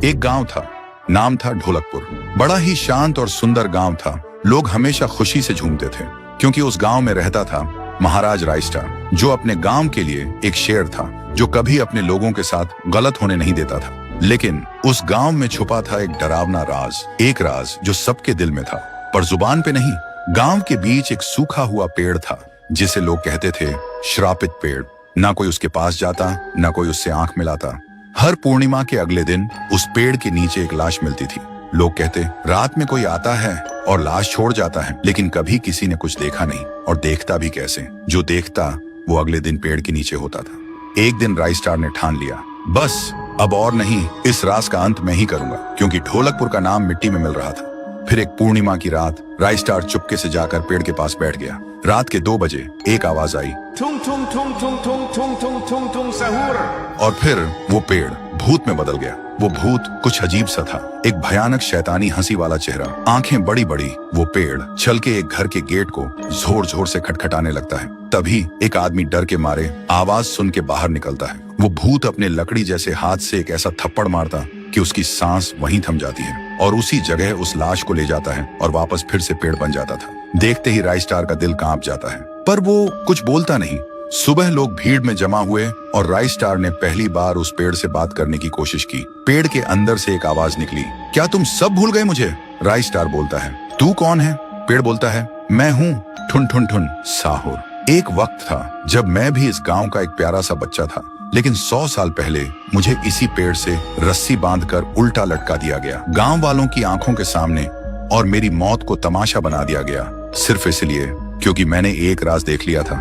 एक गांव था, नाम था ढोलकपुर। बड़ा ही शांत और सुंदर गांव था। लोग हमेशा खुशी से झूमते थे क्योंकि उस गांव में रहता था महाराज रायस्टार, जो अपने गांव के लिए एक शेर था, जो कभी अपने लोगों के साथ गलत होने नहीं देता था। लेकिन उस गांव में छुपा था एक डरावना राज, एक राज जो सबके दिल में था पर जुबान पे नहीं। गांव के बीच एक सूखा हुआ पेड़ था जिसे लोग कहते थे श्रापित पेड़। ना कोई उसके पास जाता, ना कोई उससे आंख मिलाता। हर पूर्णिमा के अगले दिन उस पेड़ के नीचे एक लाश मिलती थी। लोग कहते रात में कोई आता है और लाश छोड़ जाता है, लेकिन कभी किसी ने कुछ देखा नहीं, और देखता भी कैसे। जो देखता वो अगले दिन पेड़ के नीचे होता था। एक दिन रायस्टार ने ठान लिया, बस अब और नहीं, इस राज का अंत मैं ही करूंगा, क्योंकि ढोलकपुर का नाम मिट्टी में मिल रहा था। फिर एक पूर्णिमा की रात रायस्टार चुपके से जाकर पेड़ के पास बैठ गया। रात के 2 बजे एक आवाज आई, थुंग थुंग थुंग थुंग थुंग थुंग थुंग थुंग थुंग सहूर। और फिर वो पेड़ भूत में बदल गया। वो भूत कुछ अजीब सा था, एक भयानक शैतानी हंसी वाला चेहरा, आंखें बड़ी बड़ी। वो पेड़ चल के एक घर के गेट को जोर जोर से खटखटाने लगता है। तभी एक आदमी डर के मारे आवाज सुन के बाहर निकलता है। वो भूत अपने लकड़ी जैसे हाथ से एक ऐसा थप्पड़ मारता कि उसकी सांस वहीं थम जाती है, और उसी जगह उस लाश को ले जाता है और वापस फिर से पेड़ बन जाता था। देखते ही रायस्टार का दिल कांप जाता है, पर वो कुछ बोलता नहीं। सुबह लोग भीड़ में जमा हुए और रायस्टार ने पहली बार उस पेड़ से बात करने की कोशिश की। पेड़ के अंदर से एक आवाज निकली, क्या तुम सब भूल गए मुझे? रायस्टार बोलता है, तू कौन है? पेड़ बोलता है, मैं हूँ ठुन ठुन ठुन साहुर। एक वक्त था जब मैं भी इस गांव का एक प्यारा सा बच्चा था, लेकिन 100 साल पहले मुझे इसी पेड़ से रस्सी बांधकर उल्टा लटका दिया गया, गांव वालों की आंखों के सामने, और मेरी मौत को तमाशा बना दिया गया, सिर्फ इसलिए क्योंकि मैंने एक राज देख लिया था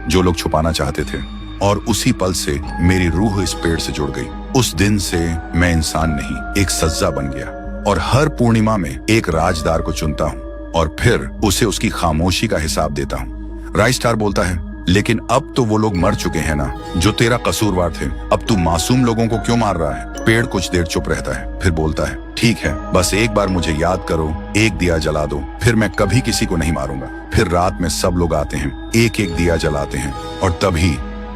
जो लोग छुपाना चाहते थे। और उसी पल से मेरी रूह इस पेड़ से जुड़ गई। उस दिन से मैं इंसान नहीं, एक सज्जा बन गया, और हर पूर्णिमा में एक राजदार को चुनता हूँ और फिर उसे उसकी खामोशी का हिसाब देता हूँ। रायस्टार बोलता है, लेकिन अब तो वो लोग मर चुके हैं ना, जो तेरा कसूरवार थे। अब तू मासूम लोगों को क्यों मार रहा है? पेड़ कुछ देर चुप रहता है, फिर बोलता है, ठीक है, बस एक बार मुझे याद करो, एक दिया जला दो, फिर मैं कभी किसी को नहीं मारूंगा। फिर रात में सब लोग आते हैं, एक एक दिया जलाते हैं, और तभी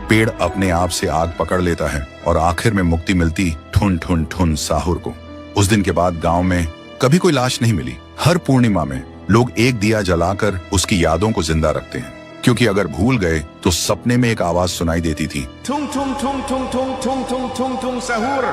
पेड़ अपने आप से आग पकड़ लेता है, और आखिर में मुक्ति मिलती ठुन ठुन ठुन साहुर को। उस दिन के बाद गांव में कभी कोई लाश नहीं मिली। हर पूर्णिमा में लोग एक दिया जलाकर उसकी यादों को जिंदा रखते हैं, क्योंकि अगर भूल गए तो सपने में एक आवाज सुनाई देती थी, थुंग थुंग थुंग थुंग थुंग थुंग थुंग थुंग थुंग सहूर।